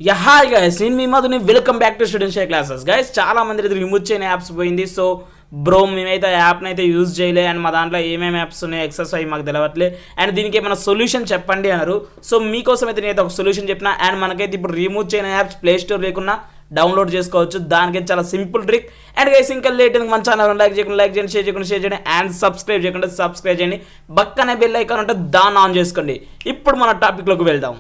Hi guys, నేను మీ మధుని. Welcome back to student style classes. Guys, చాలా మంది అయితే రిమూవ్ చేయని యాప్స్ పోయింది. సో బ్రో, మేమైతే యాప్ని అయితే యూజ్ చేయలే అండ్ మా దాంట్లో ఏమేమి యాప్స్ ఉన్నాయి ఎక్సెస్ అయ్యి మాకు తెలియట్లే అండ్ దీనికి ఏమైనా సొల్యూషన్ చెప్పండి అన్నారు. సో మీకోసం అయితే నేనైతే ఒక సొల్యూషన్ చెప్పిన అండ్ మనకైతే ఇప్పుడు రిమూవ్ చేయని యాప్స్ ప్లే స్టోర్ లేకుండా డౌన్లోడ్ చేసుకోవచ్చు. దానికైతే చాలా సింపుల్ ట్రిక్. అండ్ గైస్, ఇంకా లేట్ మన ఛానల్ లైక్ చేయండి, షేర్ చేయండి అండ్ సబ్స్క్రైబ్ చేయండి. పక్కనే బెల్ ఐకాన్ ఉంటే దాన్ని ఆన్ చేసుకోండి. ఇప్పుడు మన టాపిక్లోకి వెళ్దాం.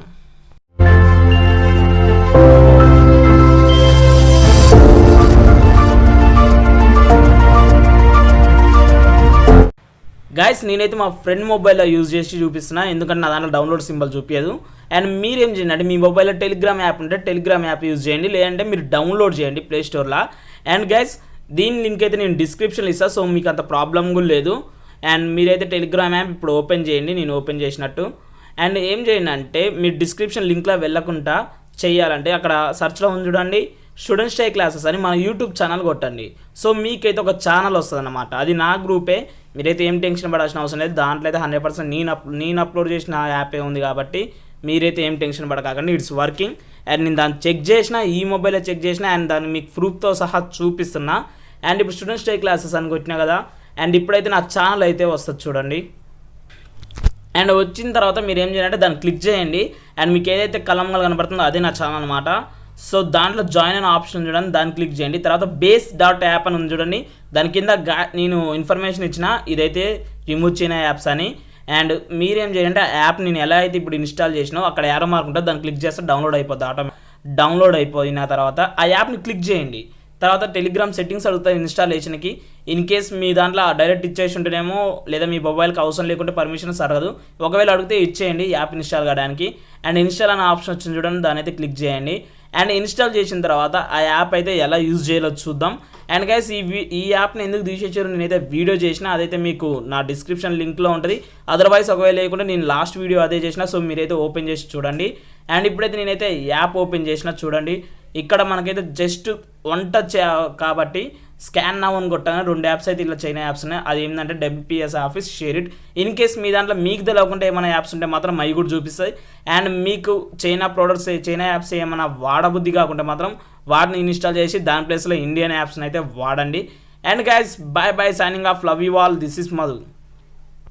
గైస్, నేనైతే మా ఫ్రెండ్ మొబైల్లో యూజ్ చేసి చూపిస్తున్నా, ఎందుకంటే నా దాంట్లో డౌన్లోడ్ సింబల్ చూపించదు. అండ్ మీరేం చేయండి అంటే మీ మొబైల్లో టెలిగ్రామ్ యాప్ ఉంటే టెలిగ్రామ్ యాప్ యూజ్ చేయండి, లేదంటే మీరు డౌన్లోడ్ చేయండి ప్లే స్టోర్లో. అండ్ గైస్, దీని లింక్ అయితే నేను డిస్క్రిప్షన్లో ఇస్తాను, సో మీకు అంత ప్రాబ్లం కూడా లేదు. అండ్ మీరైతే టెలిగ్రామ్ యాప్ ఇప్పుడు ఓపెన్ చేయండి, నేను ఓపెన్ చేసినట్టు. అండ్ ఏం చేయండి అంటే మీరు డిస్క్రిప్షన్ లింక్లో వెళ్ళకుండా చేయాలంటే అక్కడ సర్చ్లో ఉంది చూడండి, స్టూడెంట్ స్టైల్ క్లాసెస్ అని మన యూట్యూబ్ ఛానల్ కొట్టండి. సో మీకైతే ఒక ఛానల్ వస్తుంది అన్నమాట, అది నా గ్రూపే. మీరైతే ఏం టెన్షన్ పడాల్సిన అవసరం లేదు. దాంట్లో అయితే 100% నేను అప్లోడ్ చేసిన యాపే ఉంది కాబట్టి మీరైతే ఏం టెన్షన్ పడకండి, ఇట్స్ వర్కింగ్. అండ్ నేను దాన్ని చెక్ చేసిన, ఈ మొబైల్లో చెక్ చేసిన అండ్ దాన్ని మీకు ప్రూఫ్తో సహా చూపిస్తున్నా. అండ్ ఇప్పుడు స్టూడెంట్ స్టైల్ క్లాసెస్ అని కొట్టినా కదా, అండ్ ఇప్పుడైతే నా ఛానల్ అయితే వస్తుంది చూడండి. అండ్ వచ్చిన తర్వాత మీరు ఏం చేయాలంటే దాన్ని క్లిక్ చేయండి. అండ్ మీకు ఏదైతే కలంగా కనపడుతుందో అదే నా ఛానల్ అనమాట. సో దాంట్లో జాయిన్ అనే ఆప్షన్ చూడండి, దాన్ని క్లిక్ చేయండి. తర్వాత base.app అని ఉంది చూడండి, దాని కింద నేను ఇన్ఫర్మేషన్ ఇచ్చిన ఇదైతే రిమూవ్ చేయని యాప్స్ అని. అండ్ మీరేం చేయాలంటే ఆ యాప్ నేను ఎలా అయితే ఇప్పుడు ఇన్స్టాల్ చేసినో అక్కడ యారో మార్క్ ఉంటుంది, దాన్ని క్లిక్ చేస్తే డౌన్లోడ్ అయిపోద్ది. డౌన్లోడ్ అయిపోయిన తర్వాత ఆ యాప్ని క్లిక్ చేయండి. తర్వాత టెలిగ్రామ్ సెట్టింగ్స్ అడుగుతాయి ఇన్స్టాలేషన్కి. ఇన్ కేస్ మీ దాంట్లో డైరెక్ట్ ఇచ్చేసి ఉంటేనేమో, లేదా మీ మొబైల్కి అవసరం లేకుంటే పర్మిషన్స్ అడగదు. ఒకవేళ అడిగితే ఇచ్చేయండి యాప్ ఇన్స్టాల్ కావడానికి. అండ్ ఇన్స్టాల్ అనే ఆప్షన్ వచ్చింది చూడండి, దాని అయితే క్లిక్ చేయండి. అండ్ ఇన్స్టాల్ చేసిన తర్వాత ఆ యాప్ అయితే ఎలా యూజ్ చేయాలో చూద్దాం. అండ్ గైస్, ఈ యాప్ని ఎందుకు తీసేసారు నేనైతే వీడియో చేసిన, అదైతే మీకు నా డిస్క్రిప్షన్ లింక్లో ఉంటుంది. అదర్వైజ్ ఒకవేళ లేకుంటే నేను లాస్ట్ వీడియో అదే చేసిన, సో మీరైతే ఓపెన్ చేసి చూడండి. అండ్ ఇప్పుడైతే నేనైతే యాప్ ఓపెన్ చేసిన చూడండి. ఇక్కడ మనకైతే జస్ట్ వన్ టచ్ కాబట్టి స్కాన్ నౌ అని కొట్టాను. 2 యాప్స్ అయితే ఇలా చైనా యాప్స్ ఉన్నాయి. అది ఏంటంటే WPS office, share it. In case మీ దాంట్లో మీకు తెలియకుండా ఏమైనా యాప్స్ ఉంటే మాత్రం అవి కూడా చూపిస్తాయి. అండ్ మీకు చైనా ప్రోడక్ట్స్, చైనా యాప్స్ ఏమైనా వాడబుద్ధి కాకుంటే మాత్రం వాటిని ఇన్స్టాల్ చేసి దాని ప్లేస్లో ఇండియన్ యాప్స్ని అయితే వాడండి. And guys, by signing off, love you all, this is Madhu.